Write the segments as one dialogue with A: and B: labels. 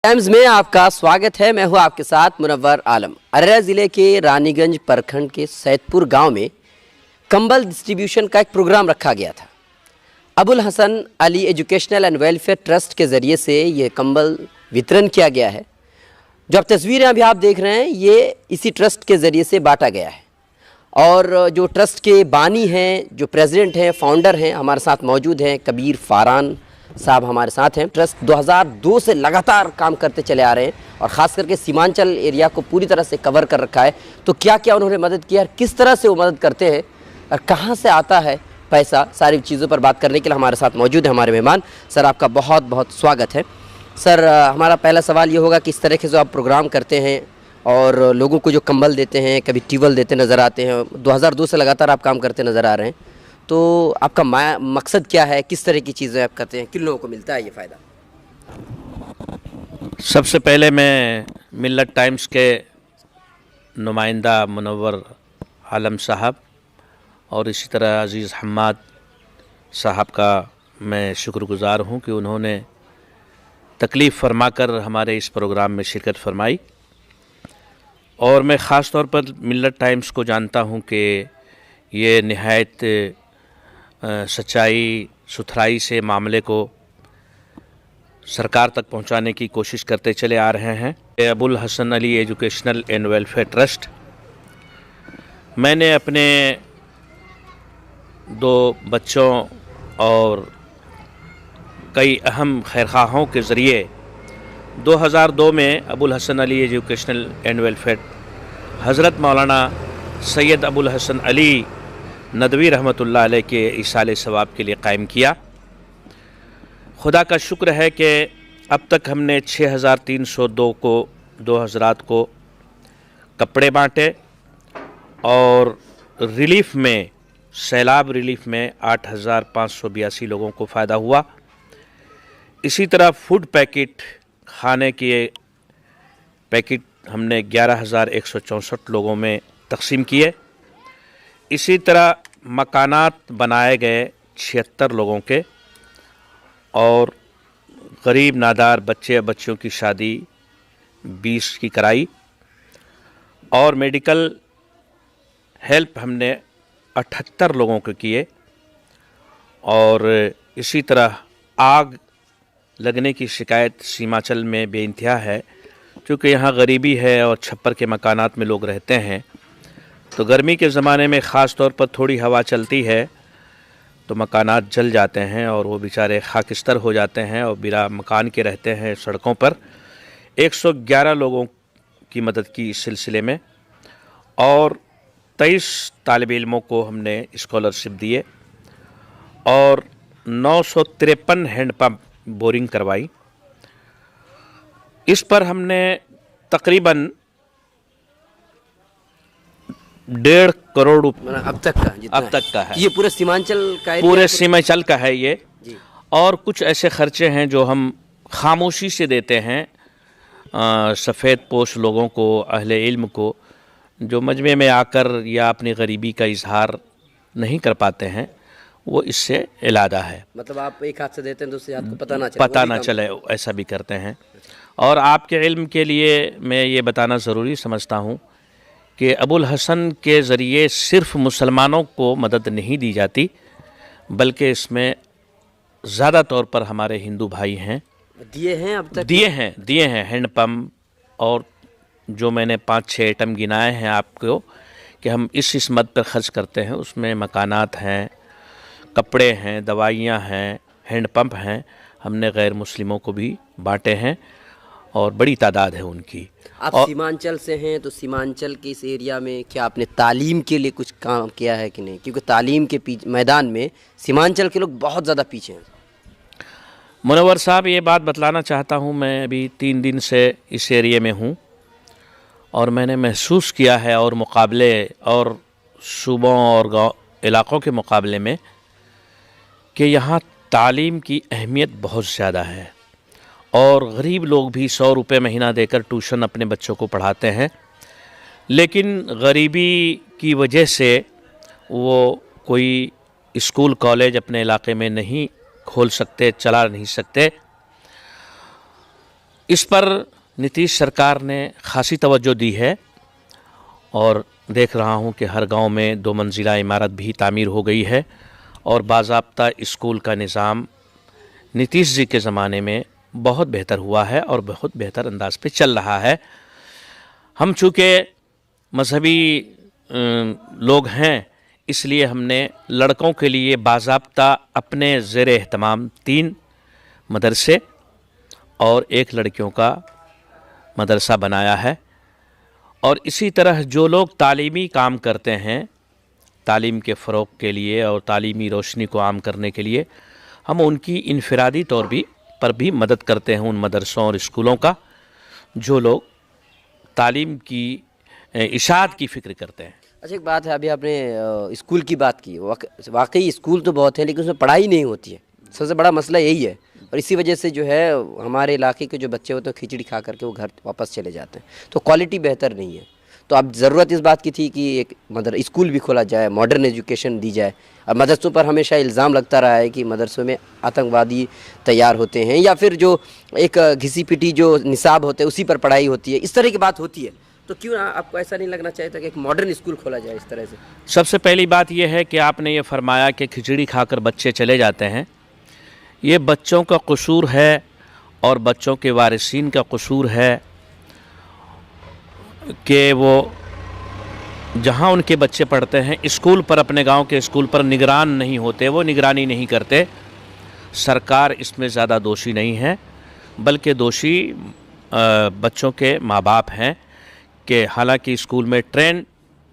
A: Times में आपका स्वागत है। मैं हूं आपके साथ मुनव्वर आलम। अररिया ज़िले के रानीगंज प्रखंड के सैदपुर गांव में कंबल डिस्ट्रीब्यूशन का एक प्रोग्राम रखा गया था। Abul Hasan Ali educational and welfare trust के ज़रिए से ये कंबल वितरण किया गया है। जो अब तस्वीरें अभी आप देख रहे हैं ये इसी ट्रस्ट के ज़रिए से बांटा गया है। और जो ट्रस्ट के बानी हैं, जो प्रेसिडेंट हैं, फाउंडर हैं, हमारे साथ मौजूद हैं। कबीर फारान साहब हमारे साथ हैं। ट्रस्ट 2002 से लगातार काम करते चले आ रहे हैं और ख़ास करके सीमांचल एरिया को पूरी तरह से कवर कर रखा है। तो क्या क्या उन्होंने मदद की है, किस तरह से वो मदद करते हैं और कहाँ से आता है पैसा, सारी चीज़ों पर बात करने के लिए हमारे साथ मौजूद है हमारे मेहमान। सर, आपका बहुत बहुत स्वागत है। सर, हमारा पहला सवाल ये होगा कि इस तरह के जो आप प्रोग्राम करते हैं और लोगों को जो कंबल देते हैं, कभी ट्यूबवेल देते नज़र आते हैं, 2002 से लगातार आप काम करते नज़र आ रहे हैं, तो आपका मकसद क्या है, किस तरह की चीज़ें आप करते हैं, किन लोगों को मिलता है ये फ़ायदा?
B: सबसे पहले मैं मिल्लत टाइम्स के नुमाइंदा मुनव्वर आलम साहब और इसी तरह अज़ीज़ हम्माद साहब का मैं शुक्रगुज़ार हूँ कि उन्होंने तकलीफ़ फरमाकर हमारे इस प्रोग्राम में शिरकत फरमाई। और मैं ख़ास तौर पर मिल्लत टाइम्स को जानता हूँ कि ये निहायत सच्चाई सुथराई से मामले को सरकार तक पहुंचाने की कोशिश करते चले आ रहे हैं। Abul Hasan Ali educational and welfare trust, मैंने अपने 2 बच्चों और कई अहम खैरखाहों के ज़रिए 2002 में Abul Hasan Ali educational and welfare हज़रत मौलाना सैयद अबुल हसन अली नदवी रहमतुल्लाह अलैह के इसाले सवाब के लिए कायम किया। खुदा का शुक्र है कि अब तक हमने 6302 हज़रात को कपड़े बांटे और रिलीफ़ में, सैलाब रिलीफ़ में 8582 लोगों को फ़ायदा हुआ। इसी तरह फूड पैकेट, खाने के पैकेट हमने 11164 लोगों में तकसीम किए। इसी तरह मकानात बनाए गए 76 लोगों के और गरीब नादार बच्चों की शादी 20 की कराई और मेडिकल हेल्प हमने 78 लोगों को किए। और इसी तरह आग लगने की शिकायत सीमांचल में बेइंतहा है, क्योंकि यहाँ गरीबी है और छप्पर के मकानात में लोग रहते हैं, तो गर्मी के ज़माने में ख़ास तौर पर थोड़ी हवा चलती है तो मकानात जल जाते हैं और वो बेचारे खाकिस्तर हो जाते हैं और बिना मकान के रहते हैं सड़कों पर। 111 लोगों की मदद की इस सिलसिले में और 23 तालिब इल्मों को हमने स्कॉलरशिप दिए और 953 हैंडपम्प बोरिंग करवाई। इस पर हमने तकरीबन 1.5 करोड़
A: अब तक का है। ये पूरे
B: सीमांचल का है ये जी। और कुछ ऐसे खर्चे हैं जो हम खामोशी से देते हैं सफ़ेद पोश लोगों को, अहले इल्म को, जो मजमे में आकर या अपनी गरीबी का इजहार नहीं कर पाते हैं, वो इससे इलादा है।
A: मतलब आप एक हाथ से देते हैं, दूसरे हाथ को पता ना चले,
B: ऐसा भी करते हैं। और आपके इल्म के लिए मैं ये बताना ज़रूरी समझता हूँ कि अबुल हसन के ज़रिए सिर्फ़ मुसलमानों को मदद नहीं दी जाती, बल्कि इसमें ज़्यादा तौर पर हमारे हिंदू भाई हैं,
A: अब तक
B: दिए हैं हैंडपम्प। और जो मैंने 5-6 आइटम गिनाए हैं आपको कि हम इस मद पर ख़र्च करते हैं, उसमें मकानात हैं, कपड़े हैं, दवाइयाँ हैं, हैंडपम्प हैं, हमने गैर मुस्लिमों को भी बांटे हैं और बड़ी तादाद है उनकी।
A: आप सीमांचल से हैं, तो सीमांचल के इस एरिया में क्या आपने तालीम के लिए कुछ काम किया है कि नहीं? क्योंकि तालीम के मैदान में सीमांचल के लोग बहुत ज़्यादा पीछे हैं।
B: मुनव्वर साहब, ये बात बतलाना चाहता हूँ, मैं अभी 3 दिन से इस एरिया में हूँ और मैंने महसूस किया है और मुकाबले और सूबों और गाँव इलाक़ों के मुकाबले में कि यहाँ तालीम की अहमियत बहुत ज़्यादा है और गरीब लोग भी 100 रुपये महीना देकर ट्यूशन अपने बच्चों को पढ़ाते हैं, लेकिन गरीबी की वजह से वो कोई स्कूल कॉलेज अपने इलाके में नहीं खोल सकते, चला नहीं सकते। اس پر نتیش سرکار نے خاصی توجہ دی ہے اور دیکھ رہا ہوں کہ ہر گاؤں میں 2 منزلہ عمارت بھی تعمیر ہو گئی ہے اور باضابطہ اسکول کا نظام نتیش جی کے زمانے میں بہت بہتر ہوا ہے اور بہت بہتر انداز پہ چل رہا ہے. ہم چونکہ مذہبی لوگ ہیں اس لیے ہم نے لڑکوں کے لیے باضابطہ اپنے زیر اہتمام 3 مدرسے اور 1 لڑکیوں کا مدرسہ بنایا ہے. اور اسی طرح جو لوگ تعلیمی کام کرتے ہیں تعلیم کے فروغ کے لیے اور تعلیمی روشنی کو عام کرنے کے لیے ہم ان کی انفرادی طور پر بھی مدد کرتے ہیں ان مدرسوں اور اسکولوں کا جو لوگ تعلیم کی اشاعت کی فکر کرتے ہیں.
A: اچھا ایک بات ہے، ابھی آپ نے اسکول کی بات کی، واقعی اسکول تو بہت ہیں لیکن اس میں پڑھائی نہیں ہوتی ہے. سب سے بڑا مسئلہ یہی ہے اور اسی وجہ سے جو ہے ہمارے علاقے کے جو بچے ہوتے ہیں کھچڑی کھا کر کے وہ گھر واپس چلے جاتے ہیں، تو کوالٹی بہتر نہیں ہے. تو اب ضرورت اس بات کی تھی کہ ایک اسکول بھی کھولا جائے، ماڈرن ایجوکیشن دی جائے. اور مدرسوں پر ہمیشہ الزام لگتا رہا ہے کہ مدرسوں میں آتنکوادی تیار ہوتے ہیں یا پھر جو ایک گھسی پٹی جو نصاب ہوتے ہیں اسی پر پڑھائی ہوتی ہے، اس طرح کی بات ہوتی ہے. تو کیوں آپ کو ایسا نہیں لگنا چاہیے تھا کہ ایک ماڈرن اسکول کھولا جائے اس طرح سے؟
B: سب سے پہلی بات یہ ہے کہ آپ نے یہ فرمایا کہ کھچڑی کھا کر بچے چلے جاتے ہیں. یہ بچوں کا قصور ہے اور بچوں کے وارثین کا قصور ہے کہ وہ جہاں ان کے بچے پڑھتے ہیں اسکول پر، اپنے گاؤں کے اسکول پر نگران نہیں ہوتے، وہ نگرانی نہیں کرتے. سرکار اس میں زیادہ دوشی نہیں ہے بلکہ دوشی بچوں کے ماں باپ ہیں کہ حالانکہ اسکول میں ٹرین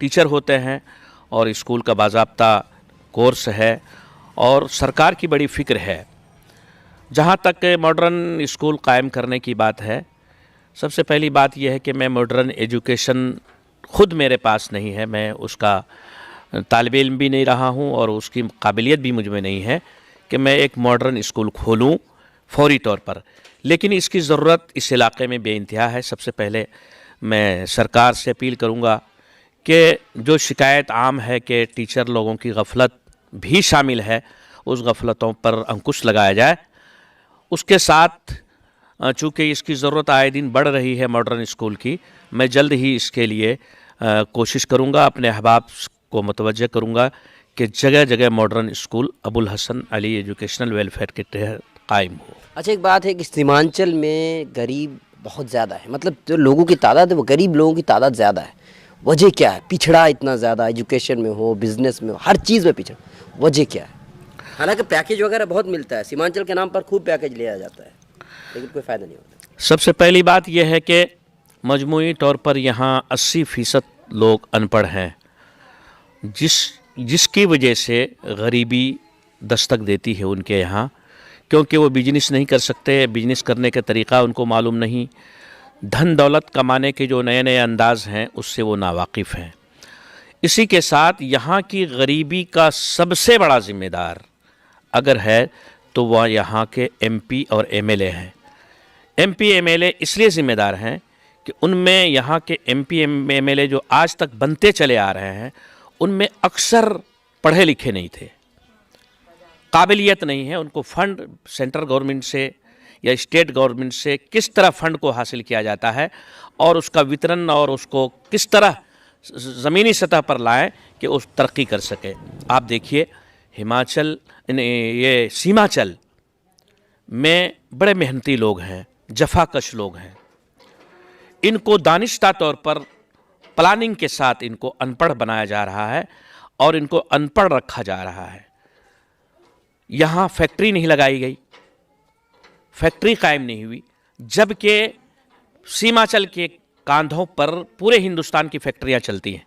B: ٹیچر ہوتے ہیں اور اسکول کا باضابطہ کورس ہے اور سرکار کی بڑی فکر ہے. جہاں تک ماڈرن اسکول قائم کرنے کی بات ہے، سب سے پہلی بات یہ ہے کہ میں ماڈرن ایجوکیشن خود میرے پاس نہیں ہے، میں اس کا طالب علم بھی نہیں رہا ہوں اور اس کی قابلیت بھی مجھ میں نہیں ہے کہ میں ایک ماڈرن اسکول کھولوں فوری طور پر. لیکن اس کی ضرورت اس علاقے میں بے انتہا ہے. سب سے پہلے میں سرکار سے اپیل کروں گا کہ جو شکایت عام ہے کہ ٹیچر لوگوں کی غفلت بھی شامل ہے، اس غفلتوں پر انکش لگایا جائے. اس کے ساتھ چونکہ اس کی ضرورت آئے دن بڑھ رہی ہے ماڈرن اسکول کی، میں جلد ہی اس کے لیے کوشش کروں گا، اپنے احباب کو متوجہ کروں گا کہ جگہ جگہ modern school Abul Hasan Ali educational welfare کے تحت قائم ہو.
A: اچھا ایک بات ہے کہ سیمانچل میں غریب بہت زیادہ ہے، مطلب جو لوگوں کی تعداد ہے وہ غریب لوگوں کی تعداد زیادہ ہے. وجہ کیا ہے؟ پچھڑا اتنا زیادہ، ایجوکیشن میں ہو، بزنس میں ہو، ہر چیز میں پچھڑا. وجہ کیا ہے؟ حالانکہ پیکیج وغیرہ بہت ملتا ہے، سیمانچل کے نام پر خوب پیکیج لیا جاتا ہے لیکن کوئی فائدہ نہیں ہوتا.
B: سب سے پہلی بات یہ ہے کہ مجموعی طور پر یہاں 80% لوگ ان پڑھ ہیں، جس کی وجہ سے غریبی دستک دیتی ہے ان کے یہاں، کیونکہ وہ بزنس نہیں کر سکتے، بزنس کرنے کا طریقہ ان کو معلوم نہیں، دھن دولت کمانے کے جو نئے نئے انداز ہیں اس سے وہ ناواقف ہیں. اسی کے ساتھ یہاں کی غریبی کا سب سے بڑا ذمہ دار اگر ہے تو وہ یہاں کے ایم پی اور ایم ایل اے ہیں. M P M L A اس لیے ذمہ دار ہیں کہ ان میں یہاں کے M P M L A جو آج تک بنتے چلے آ رہے ہیں ان میں اکثر پڑھے لکھے نہیں تھے، قابلیت نہیں ہے. ان کو فنڈ سینٹرل گورنمنٹ سے یا اسٹیٹ گورنمنٹ سے کس طرح فنڈ کو حاصل کیا جاتا ہے اور اس کا وترن اور اس کو کس طرح زمینی سطح پر لائیں کہ اس ترقی کر سکے. آپ دیکھیے یہ سیمانچل میں بڑے محنتی لوگ ہیں، جفا کش لوگ ہیں. ان کو دانشتہ طور پر پلاننگ کے ساتھ ان کو ان پڑھ بنایا جا رہا ہے اور ان کو ان پڑھ رکھا جا رہا ہے. یہاں فیکٹری نہیں لگائی گئی، فیکٹری قائم نہیں ہوئی، جبکہ سیمانچل کے کاندھوں پر پورے ہندوستان کی فیکٹریاں چلتی ہیں.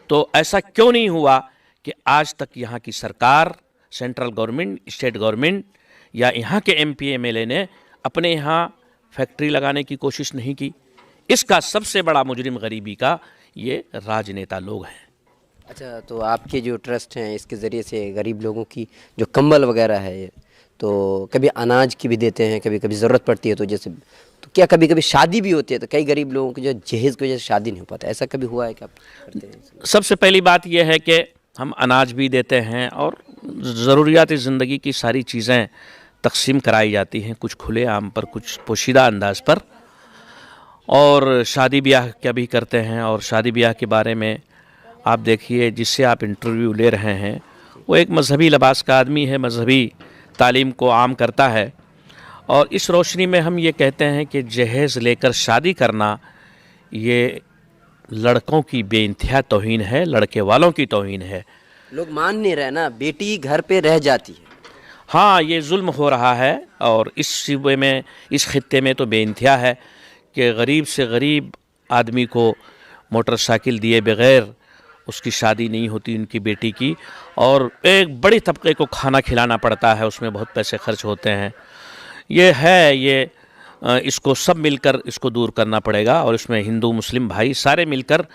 B: تو ایسا کیوں نہیں ہوا کہ آج تک یہاں کی سرکار، سینٹرل گورنمنٹ، اسٹیٹ گورنمنٹ یا یہاں کے M P M L A نے اپنے یہاں فیکٹری لگانے کی کوشش نہیں کی؟ اس کا سب سے بڑا مجرم غریبی کا یہ راجنیتا لوگ ہیں.
A: اچھا تو آپ کے جو ٹرسٹ ہیں اس کے ذریعے سے غریب لوگوں کی جو کمبل وغیرہ ہے تو کبھی اناج کی بھی دیتے ہیں، کبھی کبھی ضرورت پڑتی ہے تو جیسے تو کیا کبھی کبھی شادی بھی ہوتی ہے تو کئی غریب لوگوں کی جو جہیز کی وجہ سے شادی نہیں ہو پاتا، ایسا کبھی ہوا ہے کہ آپ کرتے ہیں؟
B: سب سے پہلی بات یہ ہے کہ ہم اناج بھی دیتے ہیں اور ضروریات زندگی کی ساری چیزیں तकसीम कराई जाती हैं, कुछ खुले आम पर, कुछ पोशीदा अंदाज पर। और शादी ब्याह क्या भी करते हैं। और शादी ब्याह के बारे में आप देखिए, जिससे आप इंटरव्यू ले रहे हैं वो एक मजहबी लिबास का आदमी है, मजहबी तालीम को आम करता है। और इस रोशनी में हम ये कहते हैं कि जहेज़ लेकर शादी करना ये लड़कों की बेइंतहा तौहीन है, लड़के वालों की तौहीन है।
A: लोग मान नहीं रहे ना, बेटी घर पे रह जाती है।
B: हाँ, ये जुल्म हो रहा है। और इस सूबे में, इस खित्ते में तो बेइंतहा है कि गरीब से गरीब आदमी को मोटरसाइकिल दिए बगैर उसकी शादी नहीं होती उनकी बेटी की। और एक बड़ी तबके को खाना खिलाना पड़ता है, उसमें बहुत पैसे खर्च होते हैं। ये इसको सब मिलकर इसको दूर करना पड़ेगा। और इसमें हिंदू मुस्लिम भाई सारे मिलकर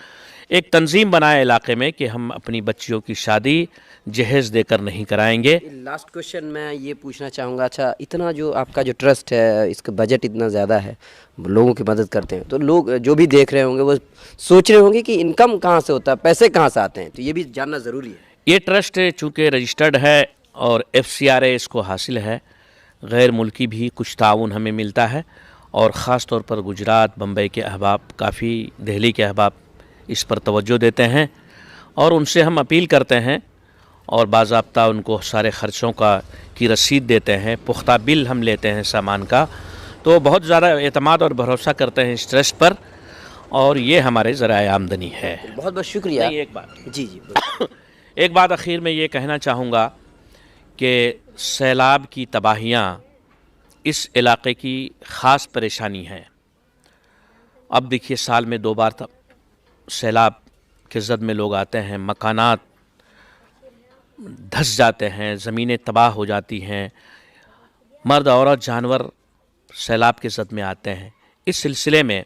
B: एक तंजीम बनाए इलाके में कि हम अपनी बच्चियों की शादी जहेज़ देकर नहीं कराएंगे।
A: लास्ट क्वेश्चन मैं ये पूछना चाहूँगा, अच्छा इतना जो आपका जो ट्रस्ट है, इसका बजट इतना ज़्यादा है, लोगों की मदद करते हैं, तो लोग जो भी देख रहे होंगे वो सोच रहे होंगे कि इनकम कहाँ से होता है, पैसे कहाँ से आते हैं, तो ये भी जानना ज़रूरी है।
B: ये ट्रस्ट चूँकि रजिस्टर्ड है और FCRA इसको हासिल है, गैर मुल्की भी कुछ ताउन हमें मिलता है। और ख़ास तौर पर गुजरात, बम्बई के अहबाब, काफ़ी दिल्ली के अहबाब इस पर तवज्जो देते हैं। और उनसे हम अपील करते हैं और बाज़ाब्ता उनको सारे ख़र्चों की रसीद देते हैं, पुख्ता बिल हम लेते हैं सामान का। तो बहुत ज़्यादा एतमाद और भरोसा करते हैं इस ट्रस्ट पर। और ये हमारे ज़राए आमदनी है।
A: बहुत बहुत शुक्रिया।
B: एक बात
A: जी
B: एक बात आखिर में ये कहना चाहूँगा कि सैलाब की तबाहियाँ इस इलाके की ख़ास परेशानी है। अब देखिए, साल में 2 बार सैलाब के ज़द में लोग आते हैं, मकानात धंस जाते हैं, ज़मीनें तबाह हो जाती हैं, मर्द औरत जानवर सैलाब के ज़द में आते हैं। इस सिलसिले में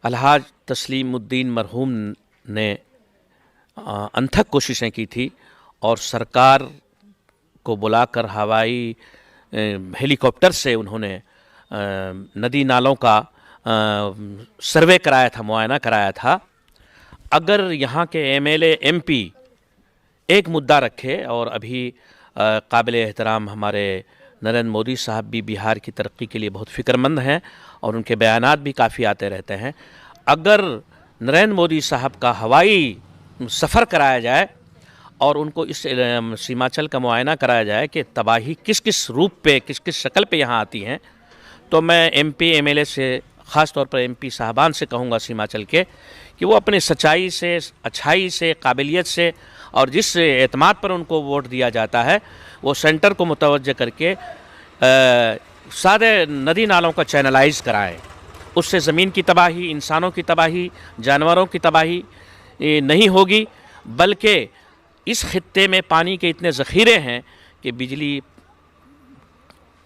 B: अलहाज तस्लीमुद्दीन मरहूम ने अनथक कोशिशें की थी और सरकार को बुलाकर हवाई हेलीकॉप्टर से उन्होंने नदी नालों का सर्वे कराया था, मुआयना कराया था। अगर यहाँ के MLA MP एक मुद्दा रखे, और अभी काबिल एहतराम हमारे नरेंद्र मोदी साहब भी बिहार की तरक्की के लिए बहुत फ़िक्रमंद हैं और उनके बयानात भी काफ़ी आते रहते हैं। अगर नरेंद्र मोदी साहब का हवाई सफ़र कराया जाए और उनको इस सीमांचल का मुआयना कराया जाए कि तबाही किस किस रूप पे, किस किस शक्ल पे यहाँ आती हैं, तो मैं MP MLA से, ख़ास तौर पर MP साहबान से कहूँगा सीमांचल के, कि वो अपनी सच्चाई से, अच्छाई से, काबिलियत से और जिस एतमाद पर उनको वोट दिया जाता है, वो सेंटर को मुतवज्जह करके सारे नदी नालों का चैनलाइज कराएं। उससे ज़मीन की तबाही, इंसानों की तबाही, जानवरों की तबाही नहीं होगी, बल्कि इस खित्ते में पानी के इतने ज़ख़ीरे हैं कि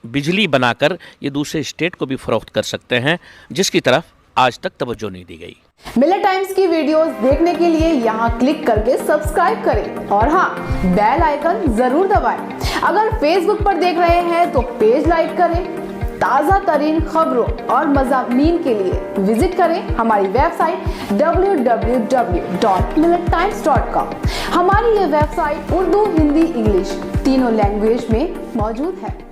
B: बिजली बनाकर ये दूसरे स्टेट को भी फ़रोख्त कर सकते हैं, जिसकी तरफ आज तक तवज्जो नहीं दी गई।
C: मिलेट टाइम्स की वीडियोस देखने के लिए यहाँ क्लिक करके सब्सक्राइब करें और हाँ, बेल आइकन जरूर दबाएं। अगर फेसबुक पर देख रहे हैं तो पेज लाइक करें। ताज़ा तरीन खबरों और मज़ामीन के लिए विजिट करें हमारी वेबसाइट www.millettimes.com। हमारी ये वेबसाइट उर्दू, हिंदी, इंग्लिश तीनों लैंग्वेज में मौजूद है।